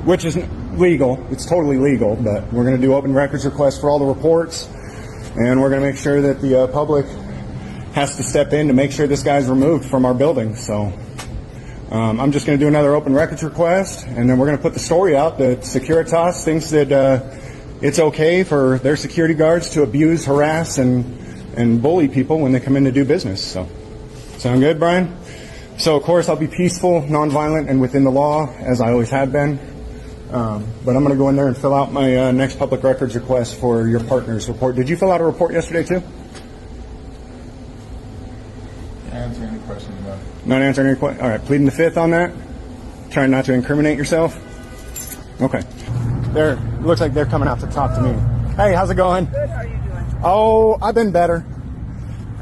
which is legal. It's totally legal, but we're going to do open records requests for all the reports, and we're going to make sure that the public has to step in to make sure this guy's removed from our building. So I'm just going to do another open records request, and then we're going to put the story out that Securitas thinks that it's okay for their security guards to abuse, harass, and bully people when they come in to do business. So, sound good, Brian? So, of course, I'll be peaceful, nonviolent, and within the law, as I always have been. But I'm going to go in there and fill out my next public records request for your partner's report. Did you fill out a report yesterday, too? Answer any questions about it. Not answering any questions? All right, pleading the fifth on that? Trying not to incriminate yourself? Okay. Looks like they're coming out to talk to me. Hey, how's it going? Good, how are you doing? Oh, I've been better.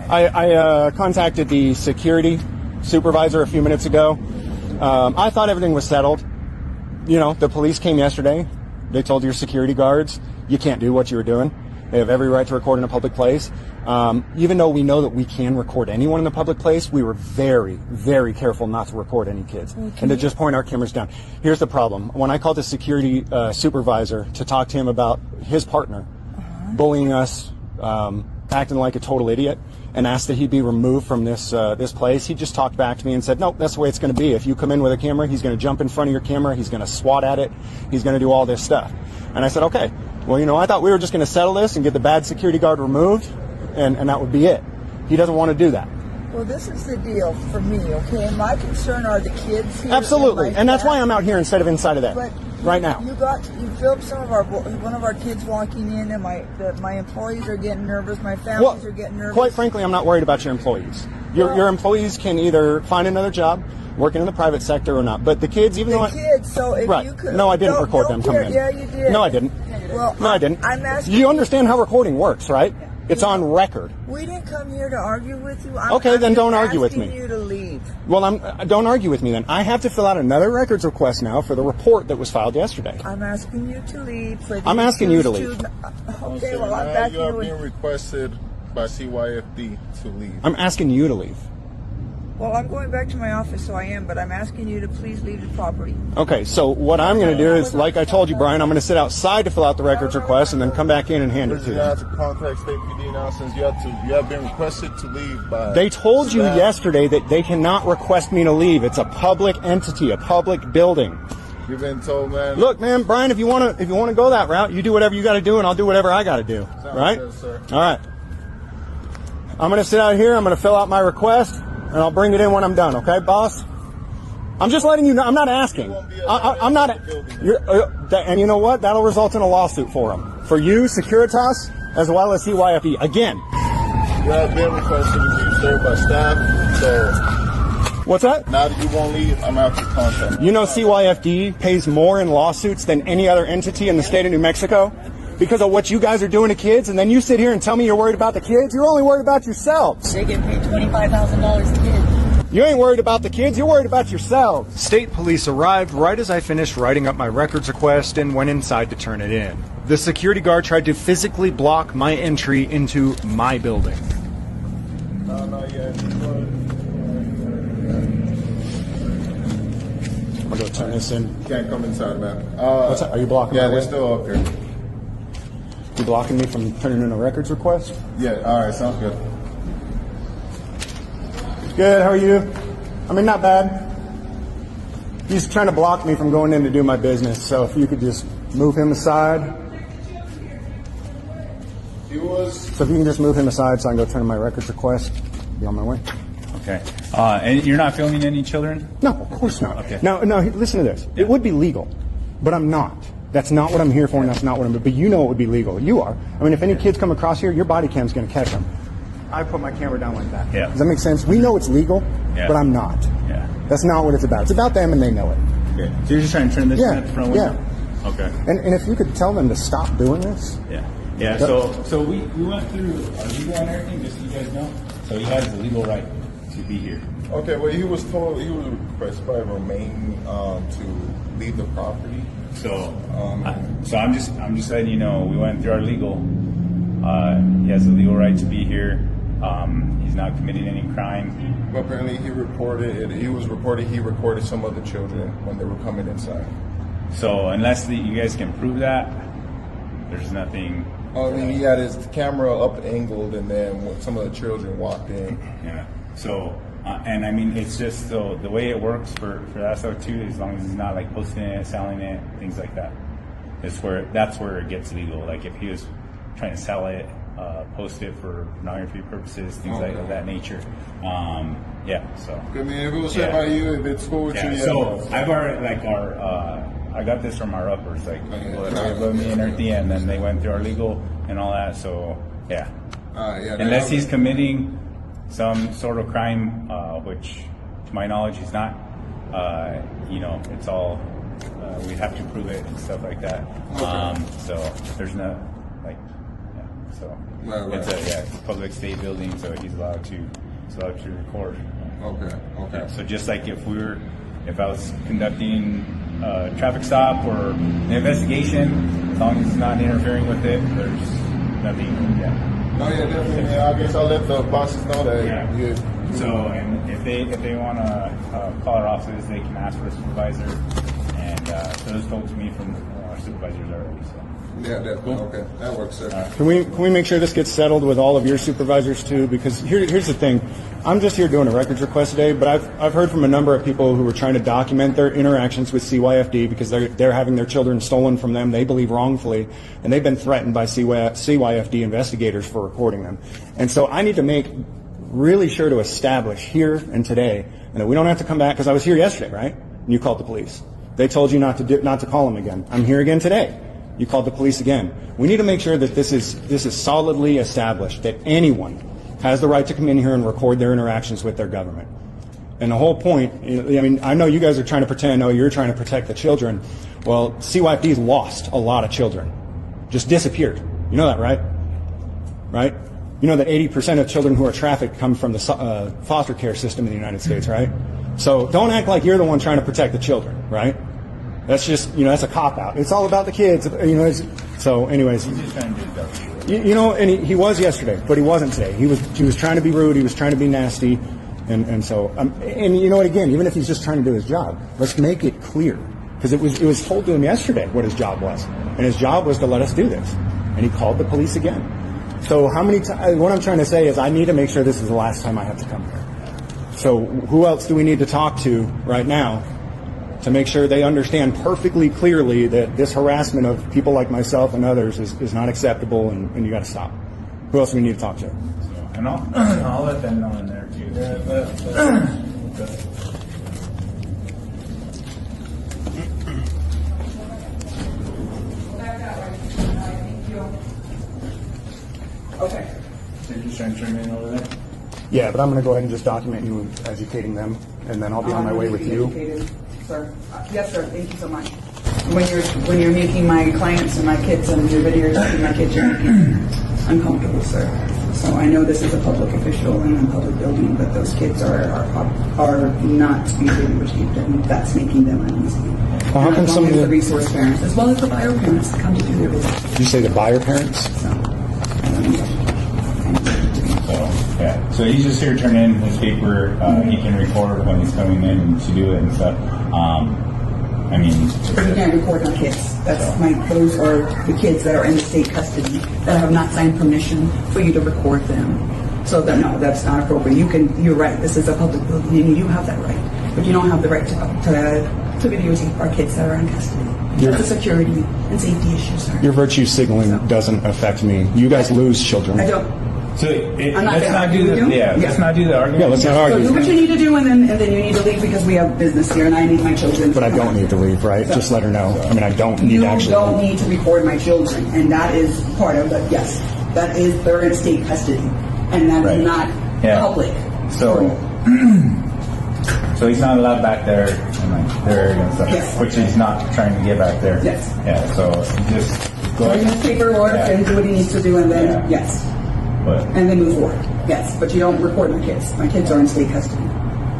I contacted the security supervisor a few minutes ago. I thought everything was settled. You know, the police came yesterday. They told your security guards, you can't do what you were doing. They have every right to record in a public place. Even though we know that we can record anyone in a public place, we were very, very careful not to record any kids and to just point our cameras down. Here's the problem. When I called the security supervisor to talk to him about his partner bullying us, acting like a total idiot, and asked that he be removed from this place, he just talked back to me and said, nope, that's the way it's going to be. If you come in with a camera, he's going to jump in front of your camera, he's going to swat at it, he's going to do all this stuff. And I said, okay, well, you know, I thought we were just going to settle this and get the bad security guard removed, and that would be it. He doesn't want to do that. Well, this is the deal for me, okay? My concern are the kids here. Absolutely, and that's why I'm out here instead of inside of that but right now. You filmed one of our kids walking in, and my employees are getting nervous. My families are getting nervous. Quite frankly, I'm not worried about your employees. Your employees can either find another job, working in the private sector or not. But the kids, even though kids. So if right? You could, no, I didn't record them coming in. Yeah, you did. No, I didn't. Well, no, I didn't. I'm asking. You understand how recording works, right? It's on record. We didn't come here to argue with you. Okay, then don't argue with me. I'm asking you to leave. Well, don't argue with me then. I have to fill out another records request now for the report that was filed yesterday. I'm asking you to leave. I'm asking you to leave. Okay, well, I'm back here. You are being requested by CYFD to leave. I'm asking you to leave. Well, I'm going back to my office, so I am, but I'm asking you to please leave the property. Okay, so what I'm going to do is, like I told you, Brian, I'm going to sit outside to fill out the records request and then come back in and hand it to you. You have to contact State PD now since you have been requested to leave by... They told you yesterday that they cannot request me to leave. It's a public entity, a public building. You've been told, man. Look, man, Brian, if you want to go that route, you do whatever you got to do, and I'll do whatever I got to do. Right? Good, sir. All right. I'm going to sit out here. I'm going to fill out my request. And I'll bring it in when I'm done, okay, boss? I'm just letting you know. I'm not asking. I'm not. And you know what? That'll result in a lawsuit for them. For you, Securitas, as well as CYFD. Again. You have been requested to leave, sir, by staff. So. What's that? Now that you won't leave, I'm out to contact. You know CYFD pays more in lawsuits than any other entity in the state of New Mexico because of what you guys are doing to kids, and then you sit here and tell me you're worried about the kids? You're only worried about yourselves. They get paid $25,000 a kid. You ain't worried about the kids, you're worried about yourselves. State police arrived right as I finished writing up my records request and went inside to turn it in. The security guard tried to physically block my entry into my building. No, not yet. I'm gonna go turn this in. You can't come inside, man. What's that? Are you blocking Yeah, my they're way? still up here. You blocking me from turning in a records request? Yeah, all right, sounds good. Good, how are you? I mean, not bad. He's trying to block me from going in to do my business, so if you could just move him aside. So if you can just move him aside so I can go turn in my records request, be on my way. Okay. And you're not filming any children? No, of course not. Okay. No, listen to this. It would be legal, but I'm not. That's not what I'm here for, and that's not what I'm... But you know it would be legal. You are. I mean, if any kids come across here, your body cam's going to catch them. I put my camera down like that. Yeah. Does that make sense? We know it's legal, but I'm not. Yeah. That's not what it's about. It's about them, and they know it. Okay. So you're just trying to turn this in at the front window? Yeah. Okay. And if you could tell them to stop doing this. Yeah. Yeah. So we went through our legal and everything, just so you guys know. So he has the legal right to be here. Okay. Well, he was requested by Romaine to leave the property. So I'm just letting you know we went through our legal. He has the legal right to be here. He's not committing any crime. But apparently he recorded some other children when they were coming inside. So unless you guys can prove that, there's nothing. I mean, he had his camera up angled, and then when some of the children walked in. Yeah. So, and I mean, it's just so the way it works for that stuff too. As long as he's not like posting it, selling it, things like that. That's where it gets legal. Like if he was trying to sell it, post it for pornography purposes, things like of that nature. Yeah. So. I mean, if it was said by you, if it's cool with you, So I've already I got this from our uppers, like people that are above me and everything, and then they went through our legal and all that. So yeah. Unless he's committing some sort of crime, which to my knowledge he's not. It's all we'd have to prove it and stuff like that. So there's no so Right. it's a public state building, so he's allowed to record. Okay. So just like if I was conducting a traffic stop or an investigation, as long as it's not interfering with it, there's nothing. Yeah. Oh yeah, definitely. Man. I guess I'll let the bosses know that. Yeah. So, and if they want to call our offices, they can ask for a supervisor, and so those told to me from our supervisors already. So. Yeah, definitely. Okay, that works, sir. Can we make sure this gets settled with all of your supervisors too? Because here's the thing, I'm just here doing a records request today, but I've heard from a number of people who are trying to document their interactions with CYFD because they're having their children stolen from them, they believe wrongfully, and they've been threatened by CYFD investigators for recording them. And so I need to make really sure to establish here and today, and that we don't have to come back, because I was here yesterday, right? And you called the police. They told you not to call them again. I'm here again today. You called the police again. We need to make sure that this is solidly established, that anyone has the right to come in here and record their interactions with their government. And the whole point, I mean, I know you guys are trying to pretend, oh, you're trying to protect the children. Well, CYFD's lost a lot of children. Just disappeared. You know that, right? Right? You know that 80% of children who are trafficked come from the foster care system in the United States, right? So don't act like you're the one trying to protect the children, right? That's just, that's a cop-out. It's all about the kids, so anyways. He's just trying to do that. And he was yesterday, but he wasn't today. He was trying to be rude, he was trying to be nasty, and so, and you know what, again, even if he's just trying to do his job, let's make it clear. Because it was told to him yesterday what his job was. And his job was to let us do this. And he called the police again. So what I'm trying to say is I need to make sure this is the last time I have to come here. So who else do we need to talk to right now to make sure they understand perfectly clearly that this harassment of people like myself and others is not acceptable and you got to stop? Who else do we need to talk to? And I'll let them know in there too. Okay. So you're just trying to turn in over there? Yeah, but I'm going to go ahead and just document you educating them, and then I'll be on my way with you. Educated, sir. Yes, sir. Thank you so much. When you're making my clients and my kids and your videos of my kids, you're making me uncomfortable, sir. So I know this is a public official and a public building, but those kids are not being really received, and that's making them uneasy. Well, how come some of the resource parents, as well as the buyer parents, to come to do their business? Did you say the buyer parents? So he's just here to turn in his paper. He can record when he's coming in to do it and stuff. But you can't record my kids. Those are the kids that are in state custody that have not signed permission for you to record them. So no, that's not appropriate. You're right. This is a public building, and you have that right, but you don't have the right to videotape our kids that are in custody. That's a security and safety issue, sir. Your virtue signaling doesn't affect me. You guys lose children. I don't. So let's not do the argument. Yeah, let's not argue. So do what you need to do, and then you need to leave because we have business here, and I need my children. But I don't need to leave, right? Just let her know. I mean, I don't need to actually. You don't need to record my children, and that is part of it. Yes, they're in state custody, and that is not public. So he's not allowed back there and stuff, yes. Which he's not trying to get back there. Yes. Yeah. So just go bring his paperwork and do what he needs to do, and then and then move forward. Yes, but you don't record my kids. My kids are in state custody.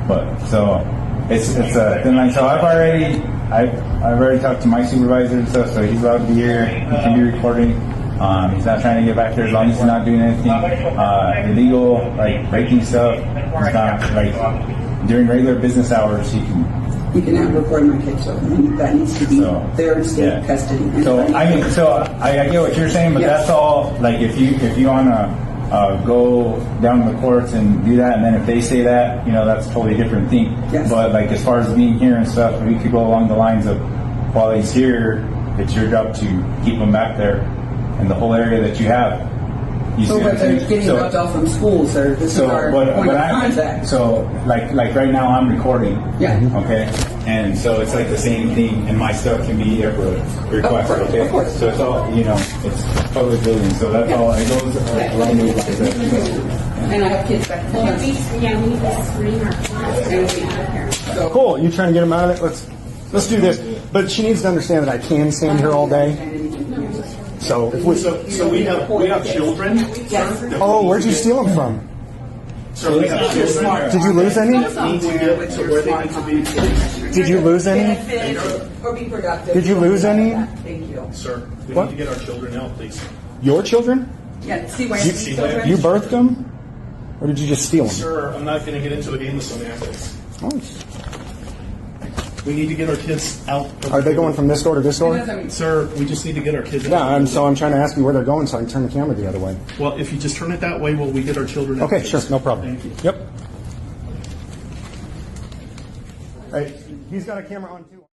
But so it's a thin line. So I've already talked to my supervisor and stuff. So he's allowed to be here. He can be recording. He's not trying to get back there as long as he's not doing anything illegal, like breaking stuff. He's not like during regular business hours. He can You cannot record my kids, so that needs to be their state custody. So I get what you're saying, but Yes. that's all. Like if you wanna go down the courts and do that, and then if they say that, that's a totally different thing. Yes. But like as far as being here and stuff, we could go along the lines of while he's here, it's your job to keep him back there in the whole area that you have. You So see what I'm but they're saying? getting dropped off from school, sir. This is our point of contact. So like right now I'm recording. Yeah. Okay. And so it's like the same thing, and my stuff can be requested. Okay. Of course. So it's all it's public building. So that's all. It goes along those lines. And I have kids back at the Well, house. we need to screen our class. Cool. You trying to get him out of it? Let's do this. But she needs to understand that I can stand here all day. So if we. So we have children. Oh, where'd you steal them from? So we have children. Did you lose any? Need to get to where they need to be. Did you lose any? Benefit or be productive. Did you lose any? Thank you. Sir, we What? need to get our children out, please. Your children? Yeah, see where You birthed them, or did you just steal them? Sir, I'm not going to get into a game of semantics. Oh. We need to get our kids out. Are they going from this door to this door? Sir, we just need to get our kids out. Yeah, I'm trying to ask you where they're going so I can turn the camera the other way. Well, if you just turn it that way, will we get our children out? Okay, sure, no problem. Thank you. Yep. Hey, he's got a camera on too.